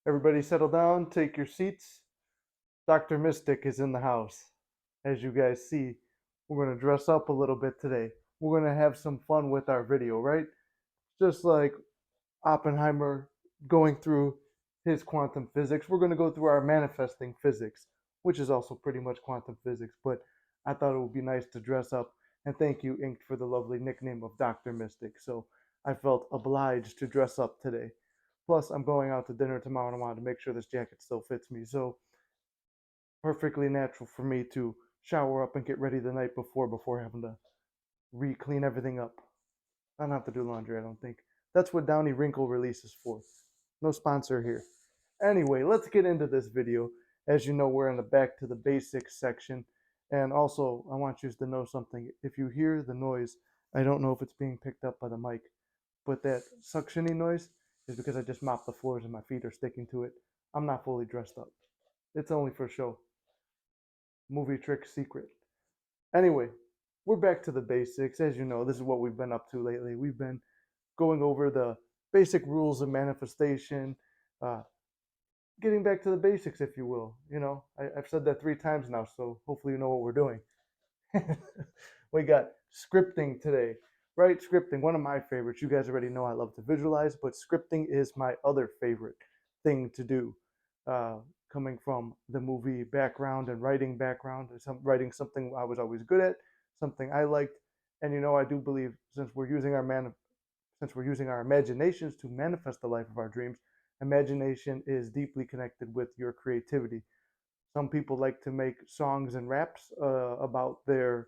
Everybody settle down, take your seats. Dr. Mystic is in the house. As you guys see, we're going to dress up a little bit today. We're going to have some fun with our video, right? Just like Oppenheimer going through his quantum physics, we're going to go through our manifesting physics, which is also pretty much quantum physics. But I thought it would be nice to dress up. And thank you, Inked, for the lovely nickname of Dr. Mystic. So I felt obliged to dress up today. Plus, I'm going out to dinner tomorrow and I wanted to make sure this jacket still fits me. So, perfectly natural for me to shower up and get ready the night before having to re-clean everything up. I don't have to do laundry, I don't think. That's what Downy Wrinkle Release is for. No sponsor here. Anyway, let's get into this video. As you know, we're in the back to the basics section. And also, I want you to know something. If you hear the noise, I don't know if it's being picked up by the mic, but that suctioning noise is because I just mopped the floors and my feet are sticking to it. I'm not fully dressed up. It's only for show. Movie trick secret. Anyway, we're back to the basics. As you know, this is what we've been up to lately. We've been going over the basic rules of manifestation, uh, getting back to the basics, if you will. I've said that 3 times now, so hopefully you know what we're doing. We got scripting today, right? Scripting, one of my favorites. You guys already know I love to visualize, but scripting is my other favorite thing to do. Uh, Coming from the movie background and writing background, writing something I was always good at, something I liked, and I do believe since we're using our imaginations to manifest the life of our dreams, imagination is deeply connected with your creativity. Some people like to make songs and raps about their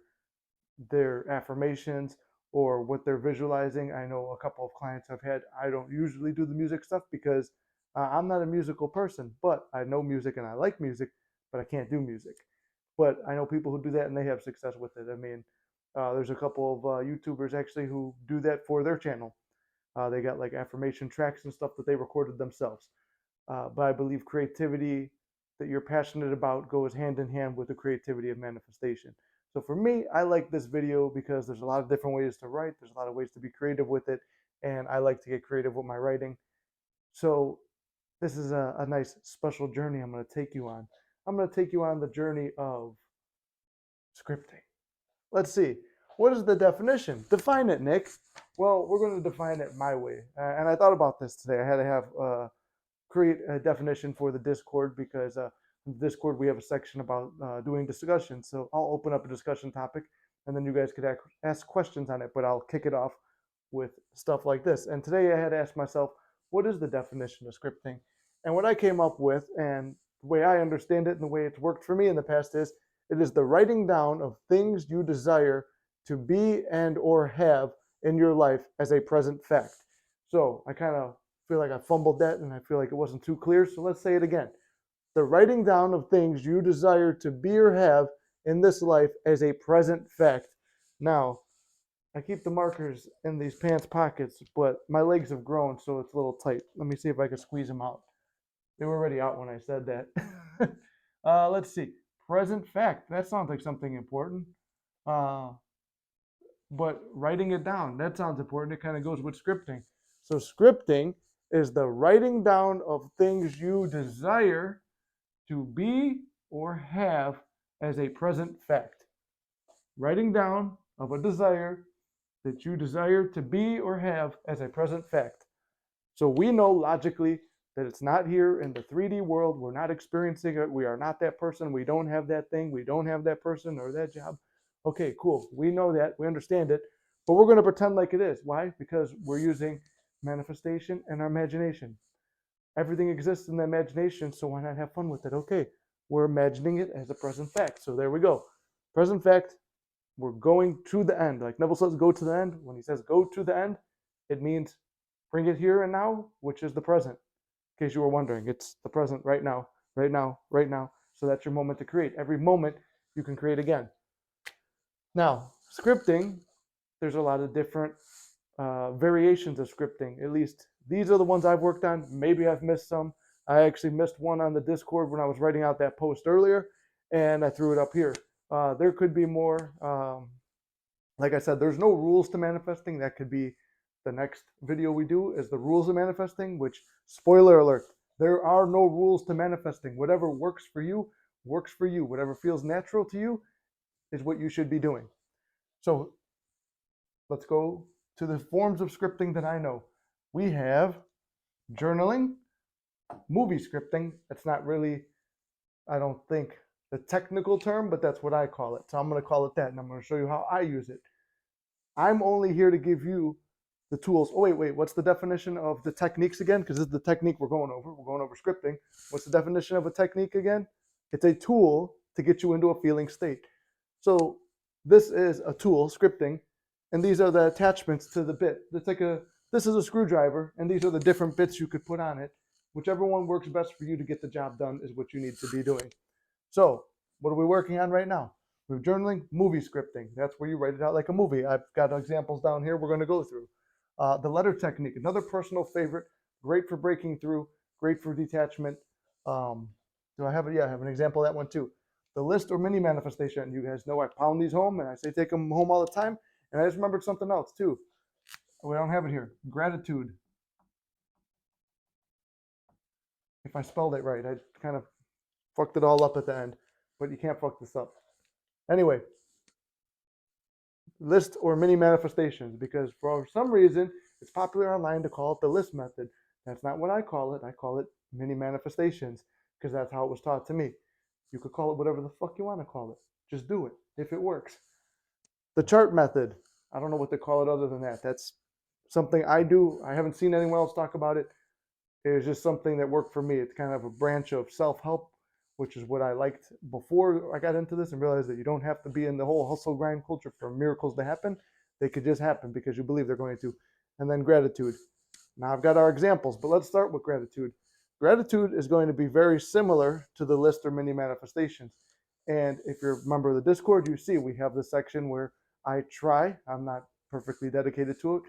affirmations or what they're visualizing. I know a couple of clients I've had. I don't usually do the music stuff because I'm not a musical person, but I know music and I like music, but I can't do music. But I know people who do that and they have success with it. I mean, there's a couple of YouTubers actually who do that for their channel. They got like affirmation tracks and stuff that they recorded themselves. But I believe creativity that you're passionate about goes hand in hand with the creativity of manifestation. So for me, I like this video because there's a lot of different ways to write. There's a lot of ways to be creative with it. And I like to get creative with my writing. So this is a nice special journey I'm going to take you on. I'm going to take you on the journey of scripting. Let's see. What is the definition? Define it, Nick. Well, we're going to define it my way. And I thought about this today. I had to have create a definition for the Discord because in the Discord we have a section about doing discussion. So I'll open up a discussion topic and then you guys could ask questions on it, but I'll kick it off with stuff like this. And today I had to ask myself, what is the definition of scripting? And what I came up with, and the way I understand it and the way it's worked for me in the past is, it is the writing down of things you desire to be and or have in your life as a present fact. So I kind of feel like I fumbled that and I feel like it wasn't too clear. So let's say it again. The writing down of things you desire to be or have in this life as a present fact. Now, I keep the markers in these pants pockets, but my legs have grown, so it's a little tight. Let me see if I can squeeze them out. They were already out when I said that. Let's see. Present fact. That sounds like something important. Uh, but writing it down, that sounds important. It kind of goes with scripting. So, scripting is the writing down of things you desire to be or have as a present fact. Writing down of a desire that you desire to be or have as a present fact. So we know logically that it's not here in the 3D world. We're not experiencing it. We are not that person. We don't have that thing. We don't have that person or that job. Okay, cool. We know that. We understand it. But we're going to pretend like it is. Why? Because we're using manifestation and our imagination. Everything exists in the imagination, so why not have fun with it? Okay, we're imagining it as a present fact. So there we go. Present fact, we're going to the end. Like Neville says, go to the end. When he says go to the end, it means bring it here and now, which is the present. In case you were wondering, it's the present right now, right now, right now. So that's your moment to create. Every moment you can create again. Now, scripting, there's a lot of different variations of scripting. At least these are the ones I've worked on. Maybe I've missed some. I actually missed one on the Discord when I was writing out that post earlier, and I threw it up here. There could be more. Like I said, there's no rules to manifesting. That could be the next video we do is the rules of manifesting, which, spoiler alert, There are no rules to manifesting. Whatever works for you works for you. Whatever feels natural to you is what you should be doing. So let's go to the forms of scripting that I know. We have journaling, movie scripting. It's not really, I don't think, the technical term, but that's what I call it. So I'm going to call it that, and I'm going to show you how I use it. I'm only here to give you the tools. Oh, wait, what's the definition of the techniques again? Because this is the technique we're going over. We're going over scripting. What's the definition of a technique again? It's a tool to get you into a feeling state. So this is a tool, scripting, and these are the attachments to the bit. This is a screwdriver, and these are the different bits you could put on it. Whichever one works best for you to get the job done is what you need to be doing. So what are we working on right now? We're journaling, movie scripting. That's where you write it out like a movie. I've got examples down here we're going to go through. The letter technique, another personal favorite, great for breaking through, great for detachment. Do I have it? Yeah, I have an example of that one too. The list or mini manifestation. You guys know I pound these home and I say take them home all the time. And I just remembered something else too. We don't have it here. Gratitude. If I spelled it right, I kind of fucked it all up at the end, but you can't fuck this up. Anyway, list or mini manifestations, because for some reason it's popular online to call it the list method. That's not what I call it. I call it mini manifestations because that's how it was taught to me. You could call it whatever the fuck you want to call it. Just do it if it works. The chart method. I don't know what to call it other than that. That's something I do. I haven't seen anyone else talk about it. It was just something that worked for me. It's kind of a branch of self-help, which is what I liked before I got into this and realized that you don't have to be in the whole hustle grind culture for miracles to happen. They could just happen because you believe they're going to. And then gratitude. Now I've got our examples, but let's start with gratitude. Gratitude is going to be very similar to the list or mini manifestations. And if you're a member of the Discord, you see we have this section where I try, I'm not perfectly dedicated to it,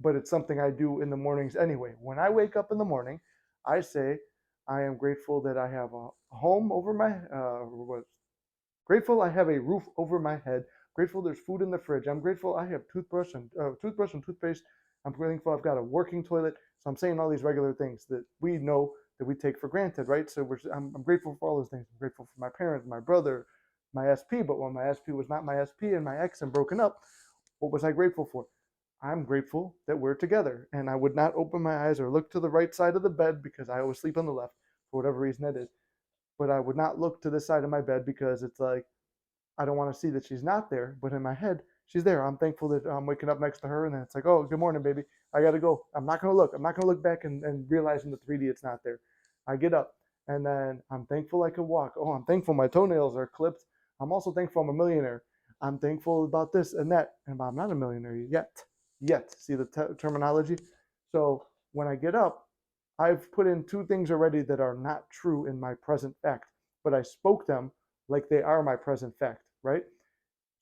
but it's something I do in the mornings anyway. When I wake up in the morning, I say, I am grateful that I have a home over my, grateful I have a roof over my head. Grateful there's food in the fridge. I'm grateful I have toothbrush and toothpaste. I'm grateful I've got a working toilet. So I'm saying all these regular things that we know that we take for granted, right? So I'm grateful for all those things. I'm grateful for my parents, my brother, my SP. But when my SP was not my SP and my ex and broken up, what was I grateful for? I'm grateful that we're together. And I would not open my eyes or look to the right side of the bed because I always sleep on the left for whatever reason that is. But I would not look to this side of my bed because it's like, I don't want to see that she's not there. But in my head, she's there. I'm thankful that I'm waking up next to her. And then it's like, oh, good morning, baby. I got to go. I'm not going to look. I'm not going to look back and realize in the 3D it's not there. I get up and then I'm thankful I can walk. Oh, I'm thankful my toenails are clipped. I'm also thankful I'm a millionaire. I'm thankful about this and that. And I'm not a millionaire yet. See the terminology? So when I get up, I've put in two things already that are not true in my present fact, but I spoke them like they are my present fact, right?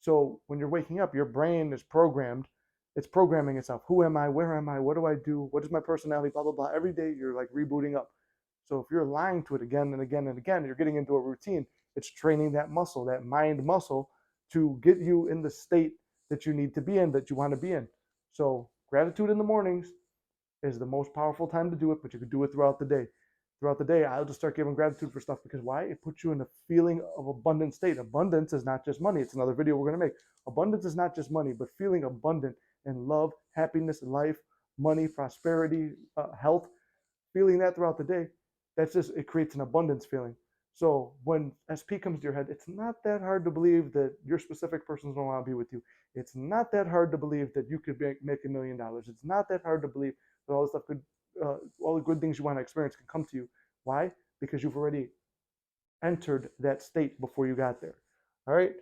So when you're waking up, your brain is programmed. It's programming itself. Who am I? Where am I? What do I do? What is my personality? Blah, blah, blah. Every day you're like rebooting up. So if you're lying to it again and again and again, you're getting into a routine. It's training that muscle, that mind muscle, to get you in the state that you need to be in, that you want to be in. So gratitude in the mornings is the most powerful time to do it, but you can do it throughout the day. Throughout the day, I'll just start giving gratitude for stuff because why? It puts you in a feeling of abundant state. Abundance is not just money. It's another video we're going to make. Abundance is not just money, but feeling abundant in love, happiness, life, money, prosperity, health. Feeling that throughout the day, it creates an abundance feeling. So when SP comes to your head, it's not that hard to believe that your specific person's don't want to be with you. It's not that hard to believe that you could make $1 million. It's not that hard to believe that all this stuff could, all the good things you want to experience can come to you. Why? Because you've already entered that state before you got there. All right.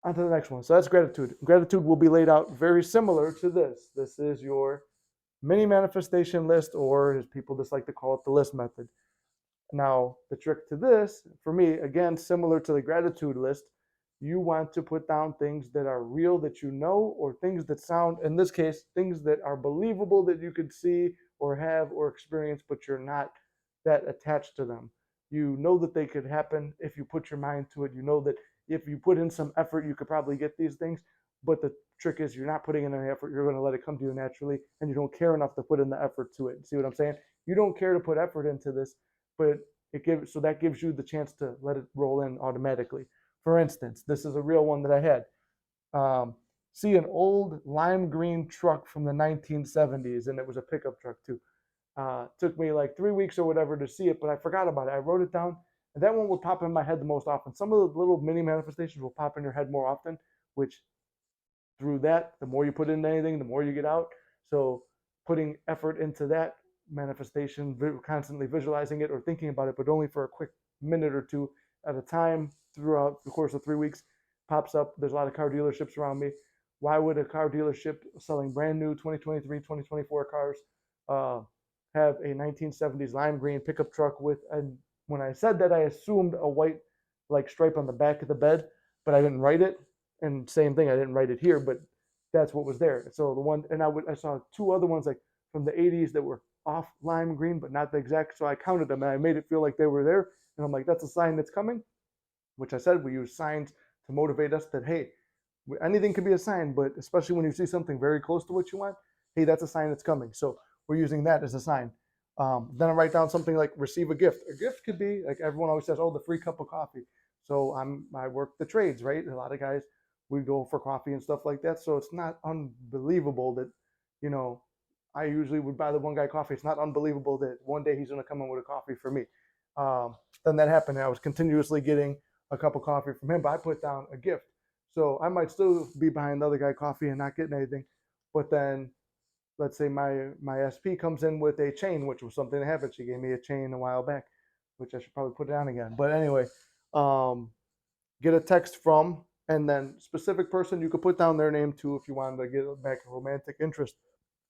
On to the next one. So that's gratitude. Gratitude will be laid out very similar to this. This is your mini manifestation list, or as people just like to call it, the list method. Now, the trick to this, for me, again, similar to the gratitude list, you want to put down things that are real that you know, or things that sound, in this case, things that are believable that you could see or have or experience, but you're not that attached to them. You know that they could happen if you put your mind to it. You know that if you put in some effort, you could probably get these things. But the trick is you're not putting in any effort. You're going to let it come to you naturally, and you don't care enough to put in the effort to it. See what I'm saying? You don't care to put effort into this, but that gives you the chance to let it roll in automatically. For instance, this is a real one that I had. Um, See an old lime green truck from the 1970s, and it was a pickup truck too. Took me like 3 weeks or whatever to see it, but I forgot about it. I wrote it down, and that one would pop in my head the most often. Some of the little mini manifestations will pop in your head more often, which through that, the more you put into anything, the more you get out. So putting effort into that manifestation, constantly visualizing it or thinking about it, but only for a quick minute or two at a time throughout the course of 3 weeks, pops up. There's a lot of car dealerships around me. Why would a car dealership selling brand new 2023, 2024 cars uh, have a 1970s lime green pickup truck with, and when I said that, I assumed a white like stripe on the back of the bed, but I didn't write it. And same thing, I didn't write it here, but that's what was there. So the one, and I saw two other ones like from the 80s that were off lime green, but not the exact. So I counted them and I made it feel like they were there. And I'm like, that's a sign that's coming, which I said we use signs to motivate us that, hey, anything can be a sign, but especially when you see something very close to what you want, hey, that's a sign that's coming. So we're using that as a sign. Then I write down something like receive a gift. A gift could be like everyone always says, oh, the free cup of coffee. So I work the trades, right? A lot of guys we go for coffee and stuff like that. So it's not unbelievable that, you know, I usually would buy the one guy coffee. It's not unbelievable that one day he's going to come in with a coffee for me. Then that happened. I was continuously getting a cup of coffee from him, but I put down a gift. So I might still be buying the other guy coffee and not getting anything. But then let's say my SP comes in with a chain, which was something that happened. She gave me a chain a while back, which I should probably put down again. But anyway, um, get a text from, and then specific person, you could put down their name too if you wanted to get back a romantic interest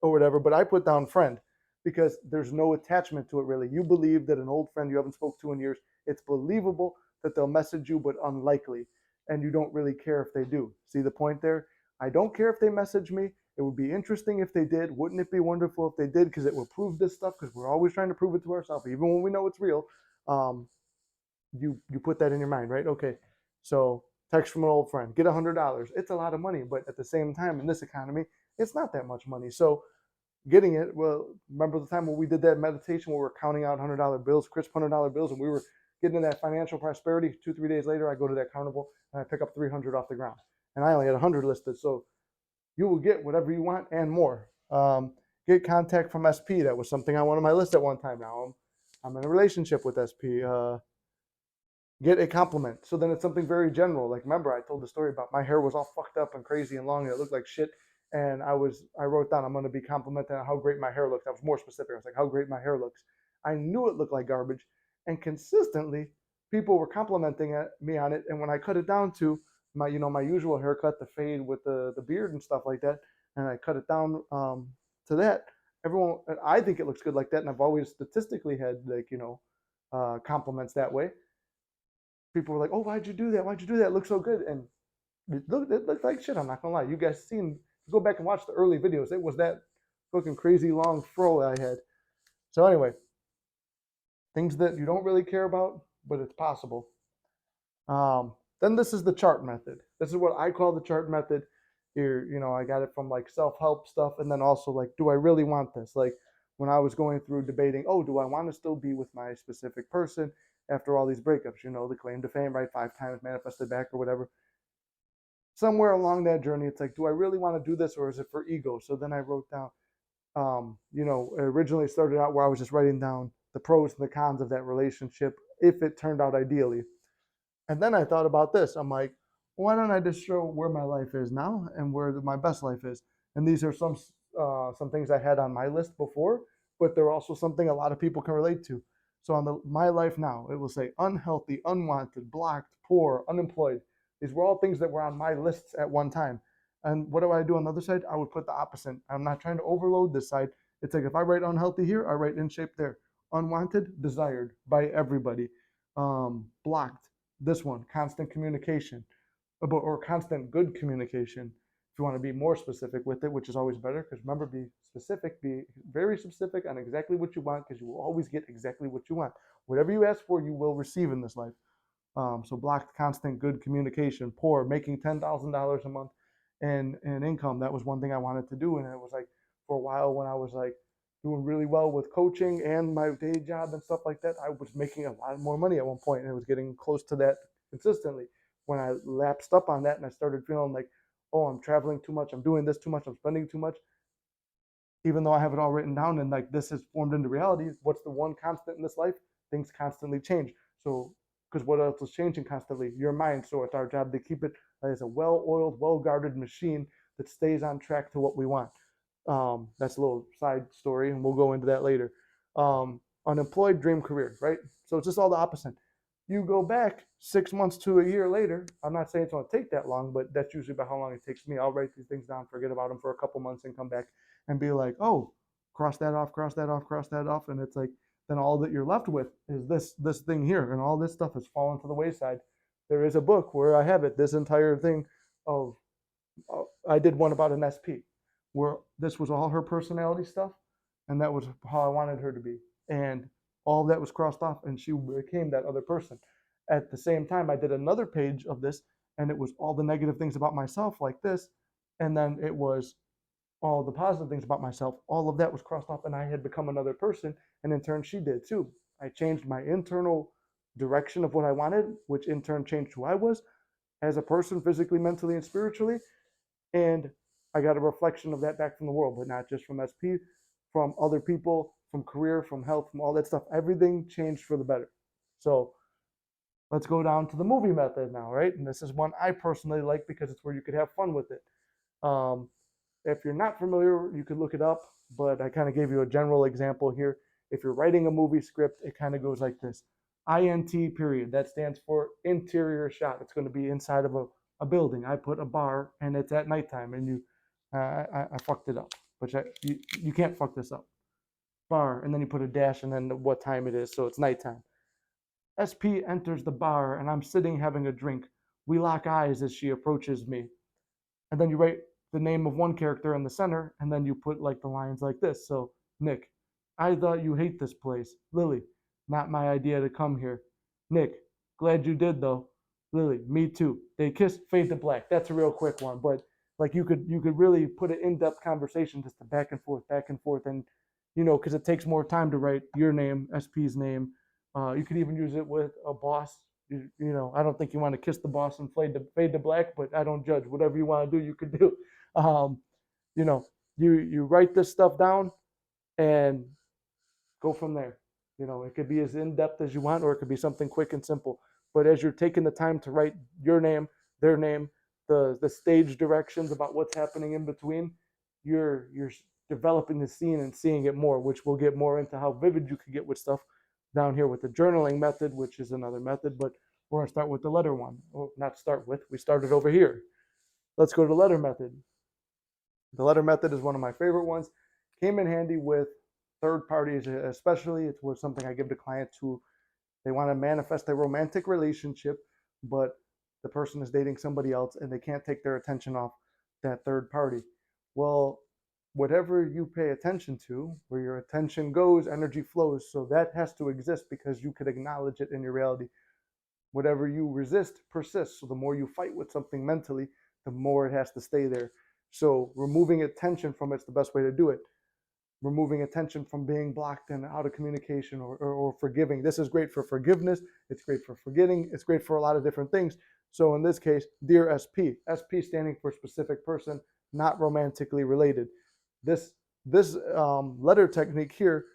or whatever. But I put down friend because there's no attachment to it really. You believe that an old friend you haven't spoke to in years, it's believable that they'll message you, but unlikely. And you don't really care if they do. See the point there? I don't care if they message me. It would be interesting if they did. Wouldn't it be wonderful if they did? Because it will prove this stuff. Because we're always trying to prove it to ourselves, even when we know it's real. Um, you put that in your mind, right? Okay, so text from an old friend, get $100. It's a lot of money, but at the same time, in this economy, it's not that much money. So getting it, well, remember the time when we did that meditation where we were counting out $100 bills, crisp $100 bills, and we were getting that financial prosperity. 2-3 days later, I go to that carnival and I pick up 300 off the ground, and I only had 100 listed. So you will get whatever you want and more. Get contact from SP. That was something I wanted on my list at one time. Now I'm in a relationship with SP. Get a compliment. So then it's something very general. Like remember, I told the story about my hair was all fucked up and crazy and long and it looked like shit. And I wrote down I'm going to be complimented on how great my hair looks. I was more specific. I was like, how great my hair looks. I knew it looked like garbage, and consistently people were complimenting me on it. And when I cut it down to my usual haircut, the fade with the beard and stuff like that, and I cut it down to that, everyone, I think it looks good like that, and I've always statistically had like compliments that way. People were like, "Oh, why'd you do that? Why'd you do that? It looks so good." And it looked like shit. I'm not gonna lie. You guys seen? Go back and watch the early videos. It was that fucking crazy long fro I had. So anyway, things that you don't really care about, but it's possible. Then this is the chart method. This is what I call the chart method. Here, I got it from like self-help stuff, and then also like, do I really want this? Like when I was going through debating, oh, do I want to still be with my specific person after all these breakups? The claim to fame, right? 5 times manifested back or whatever. Somewhere along that journey, it's like, do I really want to do this or is it for ego? So then I wrote down, it originally started out where I was just writing down the pros and the cons of that relationship if it turned out ideally. And then I thought about this. I'm like, why don't I just show where my life is now and where my best life is? And these are some things I had on my list before, but they're also something a lot of people can relate to. So on my life now, it will say unhealthy, unwanted, blocked, poor, unemployed. These were all things that were on my lists at one time. And what do I do on the other side? I would put the opposite. I'm not trying to overload this side. It's like if I write unhealthy here, I write in shape there. Unwanted, desired by everybody. Blocked, this one, constant communication, or constant good communication. If you want to be more specific with it, which is always better, because remember, be specific, be very specific on exactly what you want, because you will always get exactly what you want. Whatever you ask for, you will receive in this life. So blocked, constant good communication. Poor, making $10,000 a month in income. That was one thing I wanted to do, and it was like for a while when I was like doing really well with coaching and my day job and stuff like that. I was making a lot more money at one point, and it was getting close to that consistently. When I lapsed up on that and I started feeling like, oh, I'm traveling too much, I'm doing this too much, I'm spending too much, even though I have it all written down and like this is formed into reality, what's the one constant in this life? Things constantly change. So, because what else is changing constantly? Your mind. So it's our job to keep it as a well-oiled, well-guarded machine that stays on track to what we want. That's a little side story, and we'll go into that later. Unemployed, dream career, right? So it's just all the opposite. You go back 6 months to a year later. I'm not saying it's going to take that long, but that's usually about how long it takes me. I'll write these things down, forget about them for a couple months, and come back and be like, oh, cross that off, cross that off, cross that off, and it's like then all that you're left with is this thing here, and all this stuff has fallen to the wayside. There is a book where I have it, this entire thing of I did one about an SP where this was all her personality stuff, and that was how I wanted her to be, and all that was crossed off, and she became that other person. At the same time, I did another page of this, and it was all the negative things about myself, like this, and then it was all the positive things about myself. All of that was crossed off, and I had become another person, and in turn, she did too. I changed my internal direction of what I wanted, which in turn changed who I was as a person, physically, mentally, and spiritually. And I got a reflection of that back from the world, but not just from SP, from other people, from career, from health, from all that stuff. Everything changed for the better. So let's go down to the movie method now, right? And this is one I personally like because it's where you could have fun with it. Um, if you're not familiar, you could look it up, but I kind of gave you a general example here. If you're writing a movie script, it kind of goes like this. INT period. That stands for interior shot. It's going to be inside of a building. I put a bar and it's at nighttime, and I fucked it up, but you can't fuck this up. Bar, and then you put a dash and then what time it is, so it's nighttime. SP enters the bar and I'm sitting having a drink. We lock eyes as she approaches me, and then you write the name of one character in the center, and then you put like the lines like this. So, Nick, I thought you hate this place. Lily, not my idea to come here. Nick, glad you did though. Lily, me too. They kiss, fade to black. That's a real quick one, but like you could really put an in-depth conversation just to back and forth, and because it takes more time to write your name, SP's name. You could even use it with a boss. I don't think you want to kiss the boss and fade to black, but I don't judge. Whatever you want to do, you could do. Um, you know, you write this stuff down and go from there. It could be as in depth as you want, or it could be something quick and simple. But as you're taking the time to write your name, their name, the stage directions about what's happening in between, you're developing the scene and seeing it more, which we'll get more into how vivid you can get with stuff down here with the journaling method, which is another method. But we're gonna start with the letter one. Well, not start with. We started over here. Let's go to the letter method. The letter method is one of my favorite ones. Came in handy with third parties, especially. It was something I give to clients who they want to manifest a romantic relationship, but the person is dating somebody else and they can't take their attention off that third party. Well, whatever you pay attention to, where your attention goes, energy flows. So that has to exist because you could acknowledge it in your reality. Whatever you resist persists. So the more you fight with something mentally, the more it has to stay there. So removing attention from it's the best way to do it. Removing attention from being blocked and out of communication, or forgiving. This is great for forgiveness. It's great for forgetting. It's great for a lot of different things. So in this case, dear SP standing for specific person, not romantically related. This letter technique here,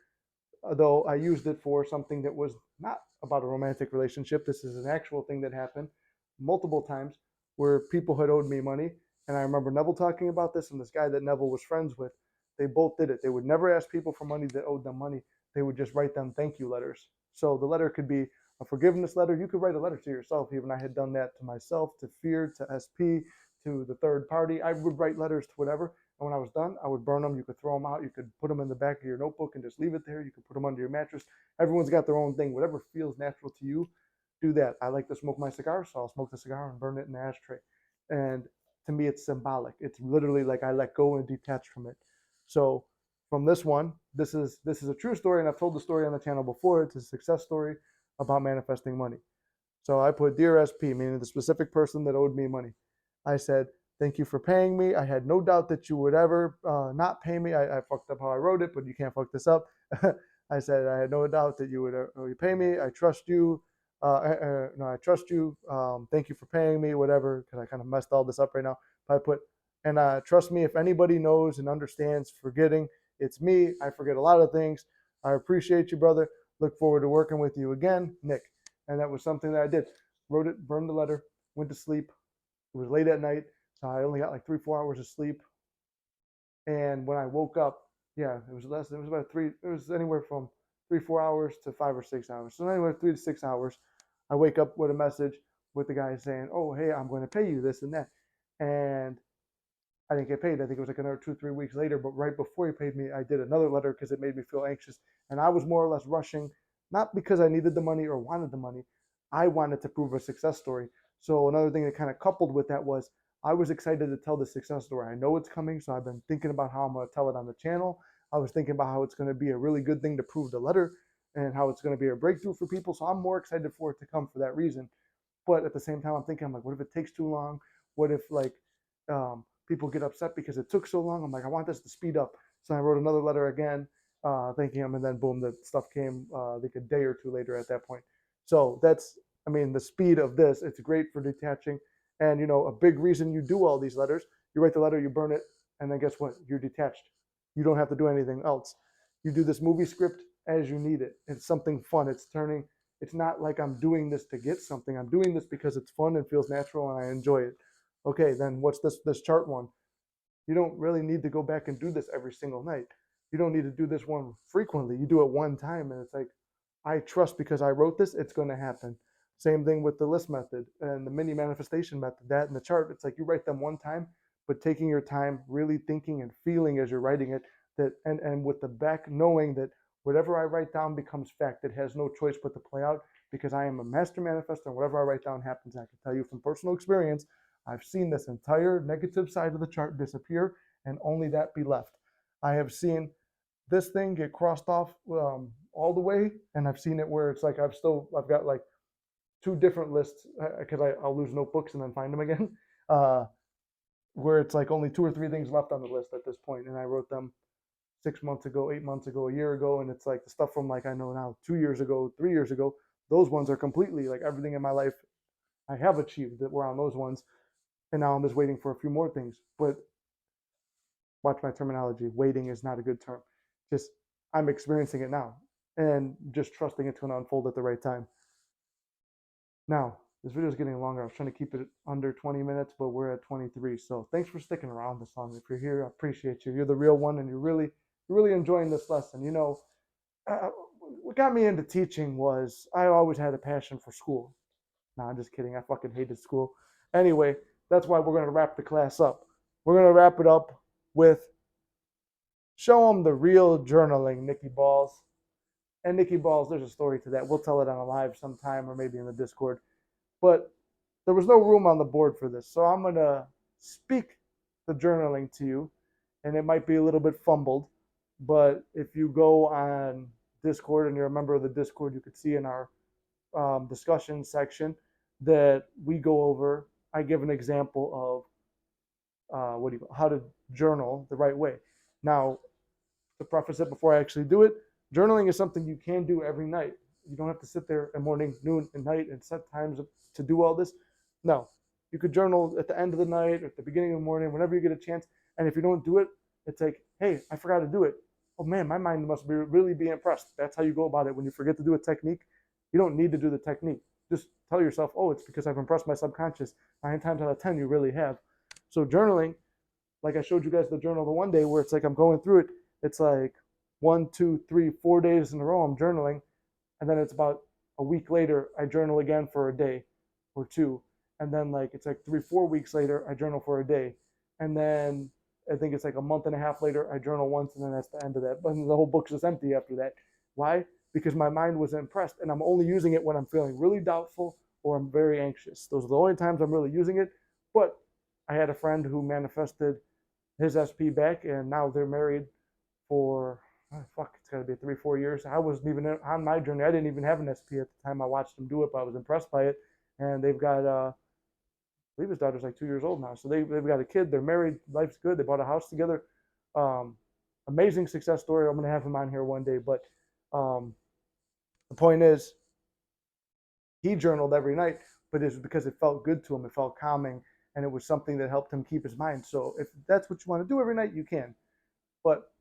though I used it for something that was not about a romantic relationship. This is an actual thing that happened multiple times where people had owed me money. And I remember Neville talking about this, and this guy that Neville was friends with, they both did it. They would never ask people for money that owed them money. They would just write them thank you letters. So the letter could be a forgiveness letter. You could write a letter to yourself. Even I had done that to myself, to Fear, to SP, to the third party. I would write letters to whatever. And when I was done, I would burn them. You could throw them out. You could put them in the back of your notebook and just leave it there. You could put them under your mattress. Everyone's got their own thing. Whatever feels natural to you, do that. I like to smoke my cigar, so I'll smoke the cigar and burn it in the ashtray. And to me, it's symbolic. It's literally like I let go and detach from it. So from this one, this is a true story, and I've told the story on the channel before. It's a success story about manifesting money. So I put dear SP, meaning the specific person that owed me money. I said, Thank you for paying me. I had no doubt that you would ever not pay me. I fucked up how I wrote it, but you can't fuck this up. I said I had no doubt that you would pay me. I trust you. No, I trust you. Thank you for paying me, whatever, because I kind of messed all this up right now. But I put, and trust me, if anybody knows and understands forgetting, it's me. I forget a lot of things. I appreciate you, brother. Look forward to working with you again, Nick. And that was something that I did. Wrote it, burned the letter, went to sleep. It was late at night, so I only got like 3-4 hours of sleep. And when I woke up, yeah, it was less. It was about three. It was anywhere from 3-4 hours to 5 or 6 hours. So anywhere 3 to 6 hours, I wake up with a message with the guy saying, "Oh, hey, I'm going to pay you this and that," and I didn't get paid. I think it was like another 2-3 weeks later. But right before he paid me, I did another letter because it made me feel anxious, and I was more or less rushing, not because I needed the money or wanted the money. I wanted to prove a success story. So another thing that kind of coupled with that was I was excited to tell the success story. I know it's coming, so I've been thinking about how I'm going to tell it on the channel. I was thinking about how it's going to be a really good thing to prove the letter and how it's going to be a breakthrough for people. So I'm more excited for it to come for that reason. But at the same time, I'm thinking, I'm like, what if it takes too long? What if like people get upset because it took so long? I'm like, I want this to speed up. So I wrote another letter again, thanking him, and then boom, the stuff came like a day or two later at that point. So that's, I mean, the speed of this, it's great for detaching. And you know, a big reason you do all these letters, you write the letter, you burn it, and then guess what? You're detached. You don't have to do anything else. You do this movie script as you need it. It's something fun. It's not like I'm doing this to get something. I'm doing this because it's fun and feels natural and I enjoy it. Okay, then what's this chart one? You don't really need to go back and do this every single night. You don't need to do this one frequently. You do it one time and it's like, I trust because I wrote this, it's going to happen. Same thing with the list method and the mini manifestation method, that and the chart. It's like you write them one time, but taking your time, really thinking and feeling as you're writing it, that and with the back knowing that whatever I write down becomes fact. It has no choice but to play out because I am a master manifestor and whatever I write down happens. I can tell you from personal experience, I've seen this entire negative side of the chart disappear and only that be left. I have seen this thing get crossed off all the way, and I've seen it where it's like I've got like two different lists because I'll lose notebooks and then find them again, uh, where it's like only 2 or 3 things left on the list at this point, and I wrote them 6 months ago, 8 months ago, a year ago, and it's like the stuff from like I know now 2 years ago, 3 years ago. Those ones are completely like everything in my life I have achieved that were on those ones, and now I'm just waiting for a few more things. But watch my terminology. Waiting is not a good term. Just I'm experiencing it now and just trusting it's going to unfold at the right time. Now, this video is getting longer. I was trying to keep it under 20 minutes, but we're at 23. So thanks for sticking around this long. If you're here, I appreciate you. You're the real one, and you're really enjoying this lesson. You know, what got me into teaching was I always had a passion for school. No, I'm just kidding. I fucking hated school. Anyway, that's why we're going to wrap the class up. We're going to wrap it up with show them the real journaling, Nikki Balls. And Nikki Balls, there's a story to that. We'll tell it on a live sometime or maybe in the Discord. But there was no room on the board for this. So I'm going to speak the journaling to you. And it might be a little bit fumbled. But if you go on Discord and you're a member of the Discord, you could see in our discussion section that we go over. I give an example of how to journal the right way. Now, to preface it before I actually do it, journaling is something you can do every night. You don't have to sit there at morning, noon, and night and set times to do all this. No, you could journal at the end of the night, or at the beginning of the morning, whenever you get a chance. And if you don't do it, it's like, hey, I forgot to do it. Oh man, my mind must really be impressed. That's how you go about it. When you forget to do a technique, you don't need to do the technique. Just tell yourself, oh, it's because I've impressed my subconscious. 9 times out of 10, you really have. So journaling, like I showed you guys the journal the one day where it's like I'm going through it. It's like 1, 2, 3, 4 days in a row I'm journaling, and then it's about a week later I journal again for a day or two, and then like it's like 3, 4 weeks later I journal for a day, and then I think it's like a month and a half later I journal once, and then that's the end of that. But the whole book's just empty after that. Why? Because my mind was impressed, and I'm only using it when I'm feeling really doubtful or I'm very anxious. Those are the only times I'm really using it. But I had a friend who manifested his SP back, and now they're married for it's got to be 3, 4 years. I wasn't even on my journey. I didn't even have an SP at the time I watched them do it, but I was impressed by it. And they've got believe his daughter's like 2 years old now. So they've got a kid. They're married. Life's good. They bought a house together. Um, Amazing success story. I'm going to have him on here one day. But um, the point is, he journaled every night, but it's because it felt good to him. It felt calming, and it was something that helped him keep his mind. So if that's what you want to do every night, you can. But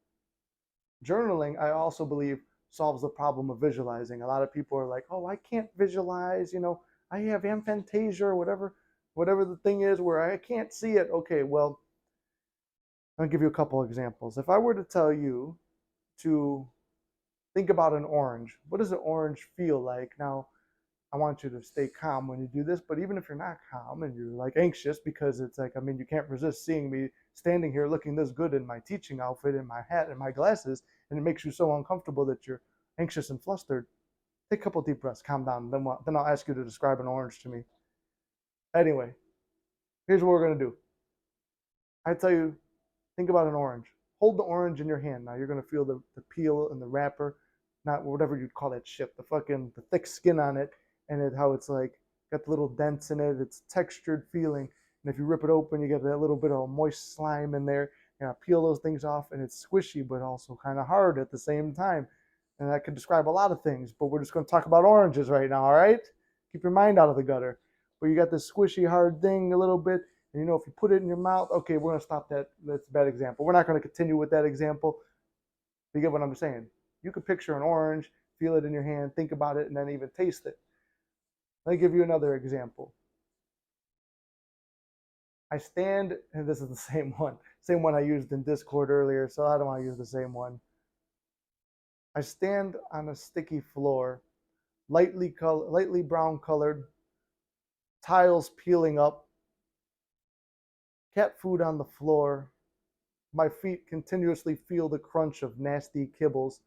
journaling, I also believe, solves the problem of visualizing. A lot of people are like, "Oh, I can't visualize. I have aphantasia or whatever the thing is where I can't see it." Okay, well, I'll give you a couple examples. If I were to tell you to think about an orange, what does an orange feel like? Now, I want you to stay calm when you do this, but even if you're not calm and you're like anxious, because it's like, I mean, you can't resist seeing me standing here looking this good in my teaching outfit and my hat and my glasses, and it makes you so uncomfortable that you're anxious and flustered. Take a couple deep breaths, calm down, then I'll ask you to describe an orange to me. Anyway, here's what we're going to do. I tell you, think about an orange. Hold the orange in your hand. Now you're gonna feel the peel and the wrapper, not whatever you'd call that shit, the thick skin on it, and how it's like got the little dents in it. It's textured feeling, and if you rip it open, you get that little bit of moist slime in there. And I peel those things off, and it's squishy, but also kind of hard at the same time. And that could describe a lot of things, but we're just going to talk about oranges right now, all right? Keep your mind out of the gutter. But you got this squishy, hard thing a little bit, and if you put it in your mouth, okay, we're going to stop that. That's a bad example. We're not going to continue with that example. You get what I'm saying? You could picture an orange, feel it in your hand, think about it, and then even taste it. Let me give you another example. I stand, and this is the same one I used in Discord earlier, so I don't want to use the same one. I stand on a sticky floor, lightly brown colored, tiles peeling up, cat food on the floor. My feet continuously feel the crunch of nasty kibbles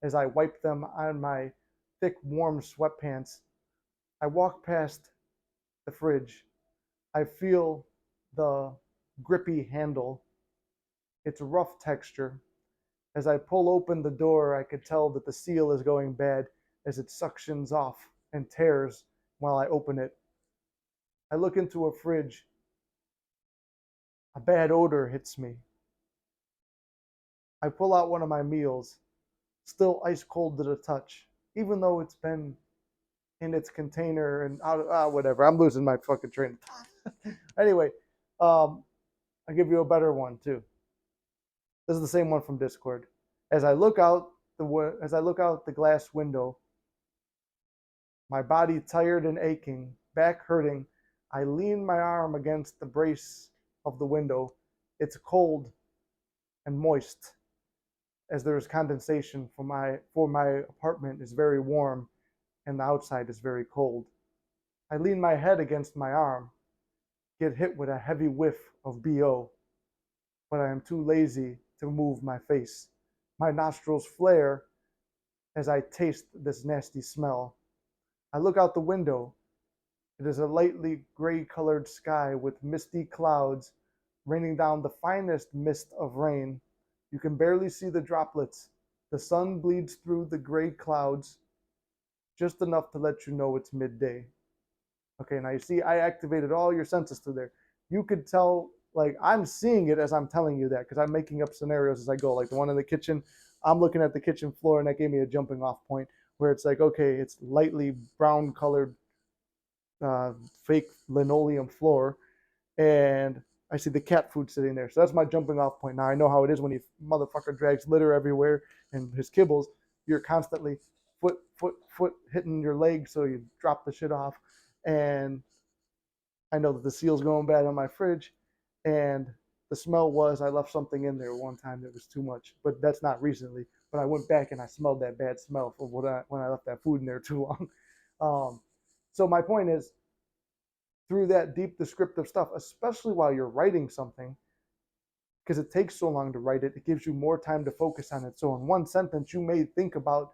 as I wipe them on my thick, warm sweatpants. I walk past the fridge. I feel the grippy handle. It's a rough texture. As I pull open the door, I could tell that the seal is going bad as it suctions off and tears while I open it. I look into a fridge. A bad odor hits me. I pull out one of my meals, still ice cold to the touch, even though it's been in its container and whatever. I'm losing my fucking train of thought. Anyway, I'll give you a better one too. This is the same one from Discord. As I look out the glass window, my body tired and aching, back hurting, I lean my arm against the brace of the window. It's cold and moist, as there is condensation for my apartment is very warm and the outside is very cold. I lean my head against my arm, get hit with a heavy whiff of BO, but I am too lazy to move my face. My nostrils flare as I taste this nasty smell. I look out the window. It is a lightly gray colored sky with misty clouds raining down the finest mist of rain. You can barely see the droplets. The sun bleeds through the gray clouds just enough to let you know it's midday. Okay, now you see, I activated all your senses through there. You could tell, like, I'm seeing it as I'm telling you that because I'm making up scenarios as I go. Like the one in the kitchen, I'm looking at the kitchen floor, and that gave me a jumping off point where it's like, okay, it's lightly brown colored uh, fake linoleum floor, and I see the cat food sitting there. So that's my jumping off point. Now I know how it is when he motherfucker drags litter everywhere and his kibbles. You're constantly foot hitting your leg, so you drop the shit off. And I know that the seal's going bad on my fridge, and the smell was I left something in there one time that was too much, but that's not recently. But I went back and I smelled that bad smell from when I left that food in there too long. Um, so my point is, through that deep descriptive stuff, especially while you're writing something, because it takes so long to write it, it gives you more time to focus on it. So in one sentence, you may think about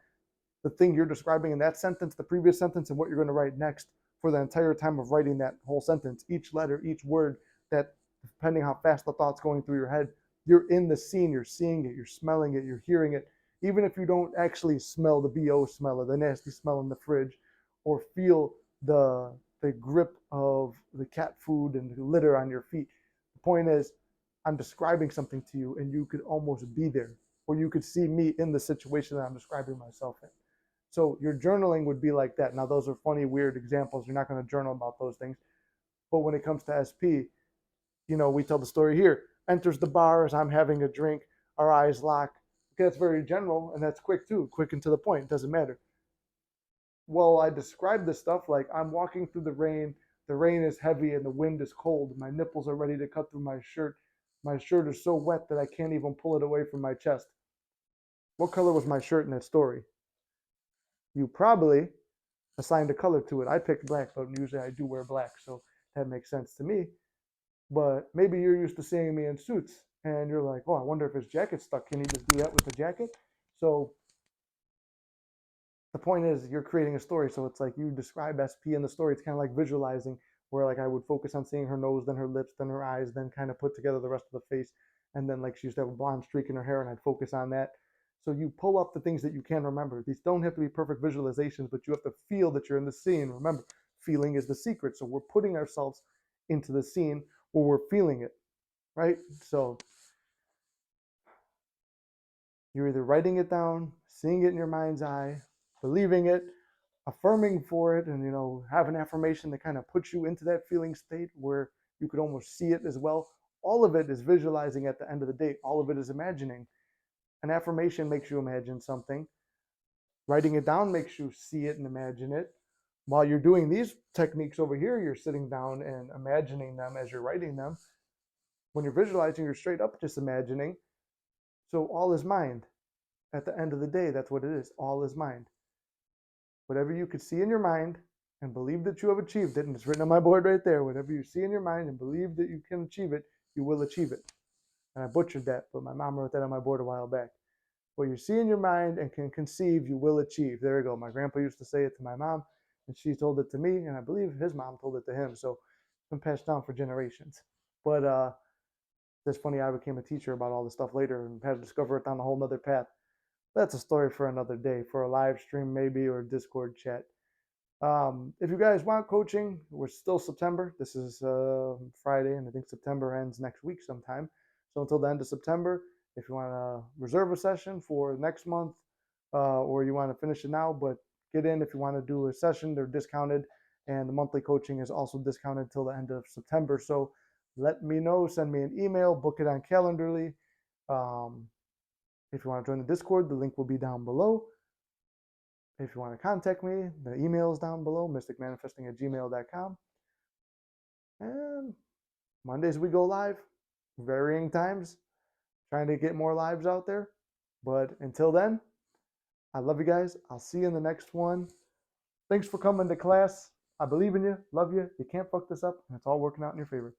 the thing you're describing in that sentence, the previous sentence, and what you're going to write next for the entire time of writing that whole sentence. Each letter, each word, that depending how fast the thought's going through your head, you're in the scene, you're seeing it, you're smelling it, you're hearing it. Even if you don't actually smell the BO smell or the nasty smell in the fridge, or feel the the grip of the cat food and the litter on your feet. The point is, I'm describing something to you and you could almost be there, or you could see me in the situation that I'm describing myself in. So your journaling would be like that. Now, those are funny, weird examples. You're not going to journal about those things. But when it comes to SP, we tell the story here. Enters the bar as I'm having a drink, our eyes lock. Okay, that's very general and that's quick too, quick and to the point. It doesn't matter. Well, I describe this stuff like I'm walking through the rain is heavy and the wind is cold. My nipples are ready to cut through my shirt. My shirt is so wet that I can't even pull it away from my chest. What color was my shirt in that story? You probably assigned a color to it. I picked black, but usually I do wear black, so that makes sense to me. But maybe you're used to seeing me in suits and you're like, oh, I wonder if his jacket's stuck. Can he just do that with the jacket? So the point is you're creating a story. So it's like you describe SP in the story. It's kind of like visualizing where like I would focus on seeing her nose, then her lips, then her eyes, then kind of put together the rest of the face. And then like she used to have a blonde streak in her hair and I'd focus on that. So you pull up the things that you can remember. These don't have to be perfect visualizations, but you have to feel that you're in the scene. Remember, feeling is the secret. So we're putting ourselves into the scene where we're feeling it, right? So you're either writing it down, seeing it in your mind's eye, believing it, affirming for it, and have an affirmation that kind of puts you into that feeling state where you could almost see it as well. All of it is visualizing at the end of the day. All of it is imagining. An affirmation makes you imagine something. Writing it down makes you see it and imagine it. While you're doing these techniques over here, you're sitting down and imagining them as you're writing them. When you're visualizing, you're straight up just imagining. So all is mind. At the end of the day, that's what it is. All is mind. Whatever you could see in your mind and believe that you have achieved it, and it's written on my board right there, whatever you see in your mind and believe that you can achieve it, you will achieve it. And I butchered that, but my mom wrote that on my board a while back. What you see in your mind and can conceive, you will achieve. There you go. My grandpa used to say it to my mom, and she told it to me, and I believe his mom told it to him. So it's been passed down for generations. But it's funny, I became a teacher about all this stuff later and had to discover it down a whole nother path. That's a story for another day, for a live stream maybe, or a Discord chat. If you guys want coaching, we're still September. This is Friday, and I think September ends next week sometime. So until the end of September, if you want to reserve a session for next month, or you want to finish it now, but get in if you want to do a session, they're discounted, and the monthly coaching is also discounted till the end of September. So let me know, send me an email, book it on Calendarly. If you want to join the Discord, the link will be down below. If you want to contact me, the email is down below, mysticmanifesting@gmail.com. And Mondays we go live, varying times, trying to get more lives out there. But until then, I love you guys. I'll see you in the next one. Thanks for coming to class. I believe in you, love you. You can't fuck this up, and it's all working out in your favor.